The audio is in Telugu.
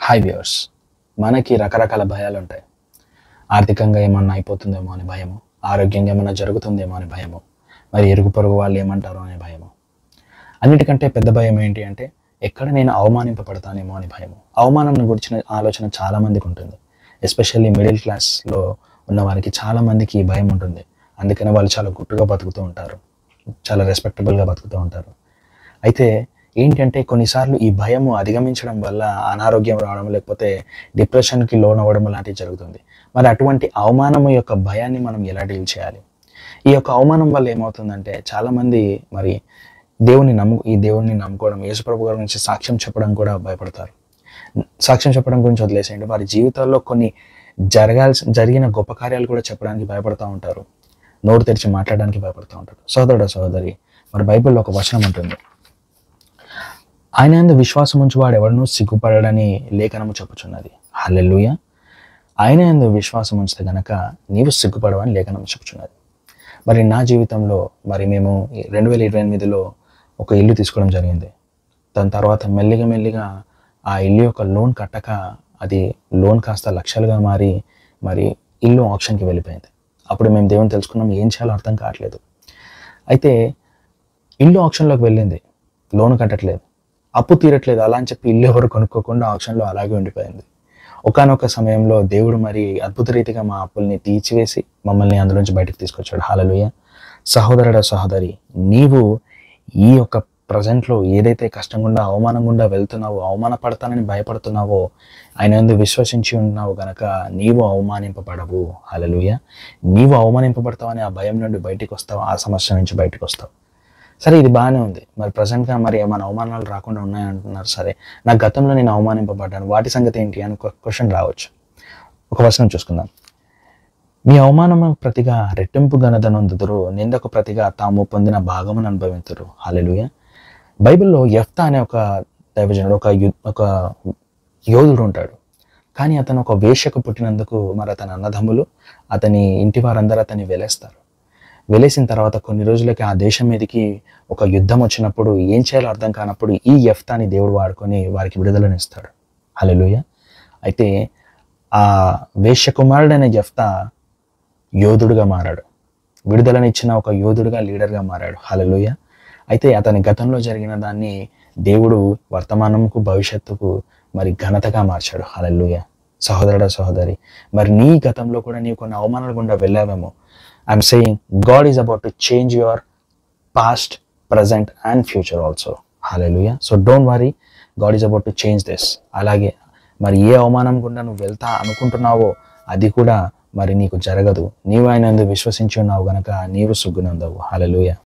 Hi viewers. మనకి రకరకాల భయాలుంటాయి. ఆర్థికంగా ఏమన్నా అయిపోతుందేమో అని భయము, ఆరోగ్యంగా ఏమన్నా జరుగుతుందేమో అని భయము, మరి ఇరుగు పొరుగు వాళ్ళు ఏమంటారో అనే భయము. అన్నిటికంటే పెద్ద భయం ఏంటి అంటే, ఎక్కడ నేను అవమానింపబడతానేమో అని భయము. అవమానం గురించిన ఆలోచన చాలామందికి ఉంటుంది. ఎస్పెషల్లీ మిడిల్ క్లాస్‌లో ఉన్న వారికి చాలామందికి ఈ భయం ఉంటుంది. అందుకని వాళ్ళు చాలా గుట్టుగా బతుకుతూ ఉంటారు. చాలా రెస్పెక్టబుల్‌గా బతుకుతూ ఉంటారు. అయితే ఏంటంటే కొన్నిసార్లు ఈ భయము అధిగమించడం వల్ల అనారోగ్యం రావడం, లేకపోతే డిప్రెషన్‌కి లోనవ్వడం లాంటివి జరుగుతుంది. మరి అటువంటి అవమానం యొక్క భయాన్ని మనం ఎలా డీల్ చేయాలి? ఈ యొక్క అవమానం వల్ల ఏమవుతుందంటే చాలామంది మరి ఈ దేవుడిని నమ్ముకోవడం, యేసుప్రభు గారి గురించి సాక్ష్యం చెప్పడం కూడా భయపడతారు. సాక్ష్యం చెప్పడం గురించి వదిలేసేయండి. వారి జీవితాల్లో కొన్ని జరిగిన గొప్ప కార్యాలు కూడా చెప్పడానికి భయపడతా ఉంటారు. నోరు తెరిచి మాట్లాడడానికి భయపడుతూ ఉంటారు. సోదరుడు, సోదరి, మరి బైబిల్‌లో ఒక వచనం ఉంటుంది. ఆయన యందు విశ్వాసం ఉంచువాడు ఎవడనూ సిగ్గుపడడని లేఖనము చెప్పుచున్నది. హల్లెలూయా. ఆయన యందు విశ్వాసం ఉంచితే గనక నీవు సిగ్గుపడవని లేఖనం చెప్పుచున్నది. మరి నా జీవితంలో మేము 2028లో ఒక ఇల్లు తీసుకోవడం జరిగింది. దాని తర్వాత మెల్లిగా ఆ ఇల్లు యొక్క లోన్ కట్టక అది లోన్ కాస్త లక్షలుగా మారి మరి ఇల్లు ఆక్షన్‌కి వెళ్ళిపోయింది. అప్పుడు మేము దేవుని తెలుసుకున్నాం, ఏం చేయాలో అర్థం కావట్లేదు. అయితే ఇల్లు ఆక్షన్‌లోకి వెళ్ళింది, లోన్ కట్టట్లేదు, అప్పు తీరట్లేదు. అలా అని చెప్పి ఇల్లు ఎవరు కొనుక్కోకుండా ఆక్షన్‌లో అలాగే ఉండిపోయింది. ఒకానొక సమయంలో దేవుడు మరి అద్భుత రీతిగా మా అప్పుల్ని తీర్చివేసి మమ్మల్ని అందులోంచి బయటకు తీసుకొచ్చాడు. హల్లెలూయా. సహోదరుడా, సహోదరి, నీవు ఈ యొక్క ప్రజెంట్‌లో ఏదైతే కష్టం గుండా, అవమానం గుండా వెళ్తున్నావో, అవమానపడతానని భయపడుతున్నావో, ఆయన యందు విశ్వసించి ఉన్నావు గనక నీవు అవమానింపబడవు. హల్లెలూయా. నీవు అవమానింపబడతావని ఆ భయం నుండి బయటికి వస్తావు, ఆ సమస్య నుంచి బయటకు వస్తావు. సరే, ఇది బాగానే ఉంది. మరి ప్రజెంట్‌గా మరి ఏమైనా అవమానాలు రాకుండా ఉన్నాయంటున్నారు. సరే, నా గతంలో నేను అవమానింపబడ్డాను, వాటి సంగతి ఏంటి అని క్వశ్చన్ రావచ్చు. ఒక వచనం చూసుకుందాం. మీ అవమానము ప్రతిగా రెట్టింపు ఘనతనొందుదురు, నిందకు ప్రతిగా తాము పొందిన భాగమును అనుభవింతురు. హల్లెలూయా. బైబిల్‌లో యెఫ్తా అనే ఒక దైవజనుడు, ఒక యోధుడు ఉంటాడు. కానీ అతను ఒక వేశ్యకు పుట్టినందుకు మరి అతని అన్నదమ్ములు, అతని ఇంటి వారందరూ అతన్ని వెలేస్తారు. వెలేసిన తర్వాత కొన్ని రోజులకి ఆ దేశం మీదకి ఒక యుద్ధం వచ్చినప్పుడు ఏం చేయాలో అర్థం కానప్పుడు ఈ యెఫ్తాని దేవుడు వాడుకొని వారికి విడుదలనిస్తాడు. హల్లెలూయా. అయితే ఆ వేశ్య కుమారుడైన యెఫ్తా యోధుడుగా మారాడు. విడుదలనిచ్చిన ఒక యోధుడుగా, లీడర్గా మారాడు. హల్లెలూయా. అయితే అతని గతంలో జరిగిన దాన్ని దేవుడు వర్తమానంకు, భవిష్యత్తుకు మరి ఘనతగా మార్చాడు. హల్లెలూయా. సహోదరుడా, సహోదరి, మరి నీ గతంలో కూడా నీవు కొన్ని అవమానాలు గుండా వెళ్ళావేమో. I'm saying God is about to change your past, present and future also. Hallelujah. So don't worry, God is about to change this. అలాగే మరి ఏ అవమానం గుండా నువ్వు వెళ్తా అనుకుంటున్నావో అది కూడా మరి నీకు జరగదు. నీవు ఆయన యందు విశ్వసించి ఉన్నావు గనక నీవు సుగ్గునందవు. హల్లెలూయా.